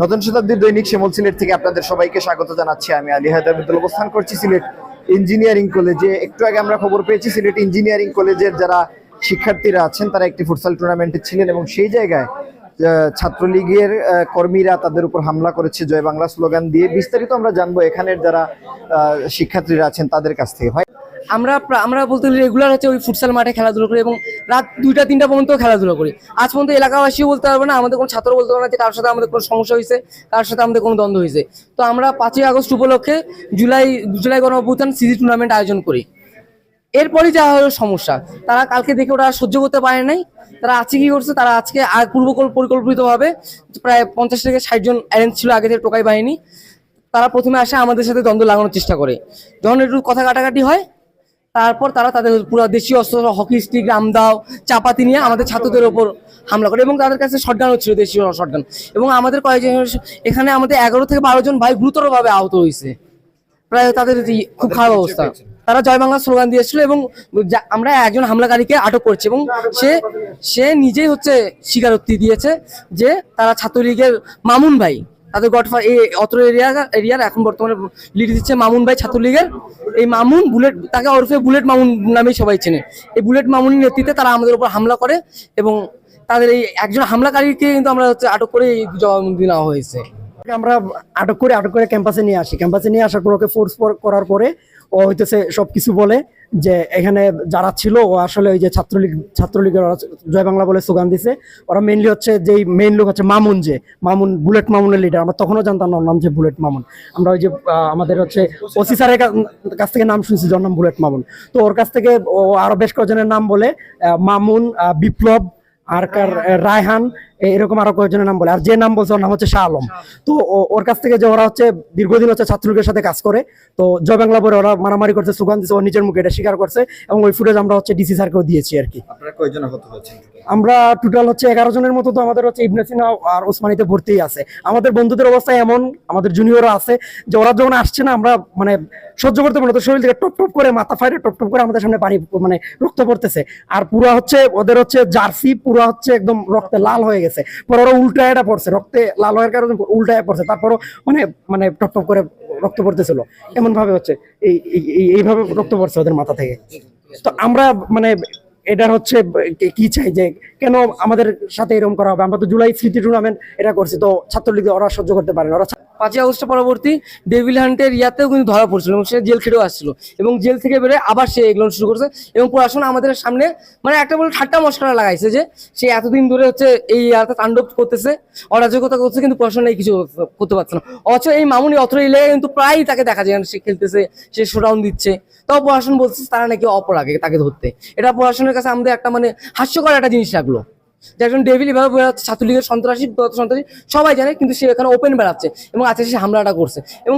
নতুন শতাব্দীর দৈনিক শিমুল সিলেট থেকে আপনাদের সবাইকে স্বাগত জানাচ্ছি। আমি আলী হায়দার মিতুল অবস্থান করছি সিলেট ইঞ্জিনিয়ারিং কলেজে। একটু আগে আমরা খবর পেয়েছি সিলেট ইঞ্জিনিয়ারিং কলেজের যারা শিক্ষার্থীরা আছেন তারা একটি ফুটসাল টুর্নামেন্টে ছিলেন এবং সেই জায়গায় ছাত্রলীগের কর্মীরা তাদের উপর হামলা করেছে জয় বাংলা স্লোগান দিয়ে। বিস্তারিত আমরা জানবো এখানের যারা শিক্ষার্থীরা আছেন তাদের কাছ থেকে। ভাই, আমরা বলতে রেগুলার হচ্ছে ওই ফুটসাল মাঠে খেলাধুলো করি এবং রাত 2টা-3টা পর্যন্ত খেলাধুলো করি। আজ পর্যন্ত এলাকাবাসীও বলতে পারবে না, আমাদের কোনো ছাত্র বলতে পারবে না যে কার সাথে আমাদের কোনো সমস্যা হয়েছে, কার সাথে আমাদের কোনো দ্বন্দ্ব হয়েছে। তো আমরা 5ই আগস্ট উপলক্ষে জুলাই গণঅভ্যুত্থান সিজি টুর্নামেন্ট আয়োজন করি। এরপরই যা হলো সমস্যা, তারা কালকে দেখে ওরা সহ্য করতে পারে নাই। তারা আজকে কি করছে, তারা আজকে পূর্ব পরিকল্পিতভাবে প্রায় 50 থেকে 60 জন অ্যারেঞ্জ ছিল আগে থেকে টোকাই বাহিনী। তারা প্রথমে আসে আমাদের সাথে দ্বন্দ্ব লাগানোর চেষ্টা করে। যখন একটু কথা কাটাকাটি হয়, তারপর তারা তাদের পুরো দেশীয় অস্ত্র, হকি স্টিক, রামদাও, চাপাতি নিয়ে আমাদের ছাত্রদের ওপর হামলা করে এবং তাদের কাছে শটগানও ছিল, দেশীয় শটগান। এবং আমাদের কয়েকজন, এখানে আমাদের 11 থেকে 12 জন ভাই গুরুতরভাবে আহত হয়েছে। প্রায় তাদের খুব খারাপ অবস্থা। তারা জয় বাংলা স্লোগান দিয়েছিল এবং আমরা একজন হামলাকারীকে আটক করছি এবং সে নিজেই হচ্ছে স্বীকারোক্তি দিয়েছে যে তারা ছাত্রলীগের মামুন ভাই, তাদের গডফাদার এই অত্র এরিয়ার এখন বর্তমানে লিড দিচ্ছে মামুন ভাই ছাত্রলীগের। এই মামুন বুলেট, তাকে ওরফে বুলেট মামুন নামেই সবাই চেনে। এই বুলেট মামুনের নেতৃত্বে তারা আমাদের উপর হামলা করে এবং তাদের এই একজন হামলাকারীকে কিন্তু আমরা হচ্ছে আটক করে জবানবন্দি নেওয়া হয়েছে। আমরা আটক করে ক্যাম্পাসে নিয়ে আসি। ক্যাম্পাসে নিয়ে আসার পর ওকে ফোর্স করার পরে ও হইতেছে সবকিছু বলে যে এখানে যারা ছিল ও আসলে ওই যে ছাত্রলীগের জয় বাংলা বলে স্লোগান দিছে। ওরা মেইনলি হচ্ছে যেই মেইন লোক হচ্ছে মামুন বুলেট মামুনের লিডার। আমরা তখনও জানতাম না ওর নাম যে বুলেট মামুন। আমরা ওই যে আমাদের হচ্ছে ওসি স্যারের কাছ থেকে নাম শুনছি যার নাম বুলেট মামুন। তো ওর কাছ থেকে ও আরো বেশ কয়েকজনের নাম বলে, মামুন, বিপ্লব, আর রায়হান, এরকম আরো কয়েকজনের নাম বলে। আর যে নাম বলছে ওর নাম হচ্ছে শাহ আলম। তো ওর কাছ থেকে যে ওরা হচ্ছে দীর্ঘদিন হচ্ছে ছাত্রলীগের সাথে কাজ করে, তো জয় বাংলা বলে ওরা মারামারি করছে, স্লোগান দিচ্ছে, ও নিজের মুখে এটা স্বীকার করছে এবং ওই ফুটেজ আমরা হচ্ছে ডিসি স্যারকেও দিয়েছি আর কি। আপনারা কয়জন আহত হয়েছেন? আমরা টোটাল হচ্ছে 11 জনের মতো। তো আমাদের হচ্ছে ইবনে সিনা আর ওসমানীতে ভর্তি আছে। আমাদের বন্ধুদের অবস্থা এমন, আমাদের জুনিয়ররা আছে যে ওরা যখন আসছে না আমরা মানে সহ্য করতে পারি না। তো শরীর থেকে টপ টপ করে মাথা ফাইরে টপ টপ করে আমাদের সামনে পানি মানে রক্ত পড়তেছে। আর পুরা হচ্ছে ওদের হচ্ছে জার্সি পুরা হচ্ছে একদম রক্তে লাল হয়ে গেছে। পরে ওরা উল্টায় পড়ছে, রক্তে লাল হওয়ার কারণে উল্টায় পড়ছে। তারপরও মানে টপ টপ করে রক্ত পড়তেছিল। এমন ভাবে হচ্ছে এইভাবে রক্ত পড়ছে ওদের মাথা থেকে। তো আমরা মানে এটা হচ্ছে কি চাই যে কেন আমাদের সাথে এরকম করা হবে? আমরা তো জুলাই স্মৃতি টুর্নামেন্ট এটা করছি, তো ছাত্রলীগ ওরা সহ্য করতে পারে না। ওরা 5ই আগস্টের পরবর্তী ডেভিল হান্টের ইয়াতেও কিন্তু ধরা পড়ছিল এবং সে জেল খেটেও আসছিল এবং জেল থেকে বেরোয় আবার সে এগুলো শুরু করছে এবং পড়াশোনা আমাদের সামনে মানে একটা বলে ঠাট্টা মশকরা লাগাইছে যে সে এতদিন ধরে হচ্ছে এই ইয়াতে তাণ্ডব করতেছে, অরাজকতা করছে, কিন্তু পড়াশোনায় কিছু করতে পারছে না। অথচ এই মামুনি অত্র এলাকায় কিন্তু প্রায় তাকে দেখা যায় সে খেলতেছে, সে শোডাউন দিচ্ছে। তাও পড়াশোনা বলছে তারা নাকি অপরাগে তাকে ধরতে। এটা পড়াশোনার কাছে আমাদের একটা মানে হাস্যকর একটা জিনিস লাগলো যে একজন ডেভিল এভাবে বেড়াচ্ছে, ছাত্রলীগের সন্ত্রাসী সবাই জানে, কিন্তু সে এখানে ওপেন বেড়াচ্ছে এবং আজকে সে হামলাটা করছে এবং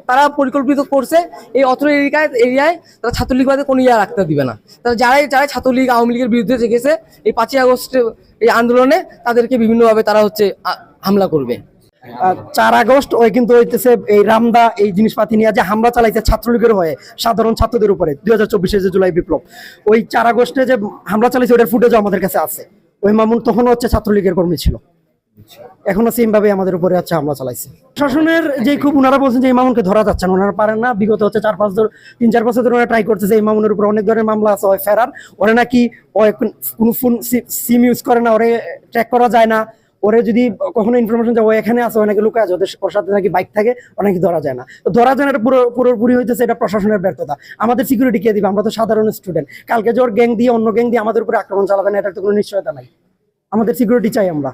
তারা পরিকল্পিত করছে এই অত্র এরিয়ায় তারা ছাত্রলীগবাদে কোনো ইয়া রাখতে দিবে না। তারা যারাই ছাত্রলীগ আওয়ামী লীগের বিরুদ্ধে জেগেছে এই 5ই আগস্টে এই আন্দোলনে, তাদেরকে বিভিন্নভাবে তারা হচ্ছে হামলা করবে। 4 আগস্ট ওই কিন্তু হইতেছে এই রামদা এই জিনিসপাতি নিয়ে যে হামলা চালাইছে ছাত্রলীগের হয়ে সাধারণ ছাত্রদের উপরে 2024 যে জুলাই বিপ্লব, ওই 4 আগস্টে যে হামলা চালাইছে ওটার ফুটেজও আমাদের কাছে আছে। ওই মামুন তখন হচ্ছে ছাত্রলীগের কর্মী ছিল, এখনো সেম ভাবে আমাদের উপরে হচ্ছে হামলা চালাইছে। প্রশাসনের যে খুব ওনারা বলছেন যে এই মামুনকে ধরা যাচ্ছে না, ওনারা পারেন না। বিগত হচ্ছে 3-4 বছর ধরে ওরা ট্রাই করতেছে। এই মামুনের উপর অনেক ধরনের মামলা আছে, হয় ফেরার, ওরা নাকি কোনো ফোন সিম ইউজ করে না, ওরে ট্র্যাক করা যায় না। ওরে যদি কখনো ইনফরমেশন যায় ও এখানে আছে, অনেকে লুকে আছে, ওর সাথে নাকি বাইক থাকে, অনেকে ধরা যায় না। তো ধরা যায় না, এটা পুরোপুরি হইতেছে এটা প্রশাসনের ব্যর্থতা। আমাদের সিকিউরিটি কে দিবে? আমরা তো সাধারণ স্টুডেন্ট। কালকে যে ওর গ্যাং দিয়ে অন্য গ্যাং দিয়ে আমাদের উপরে আক্রমণ চালাবে না, এটার তো কোনো নিশ্চয়তা নাই। আমাদের সিকিউরিটি চাই আমরা।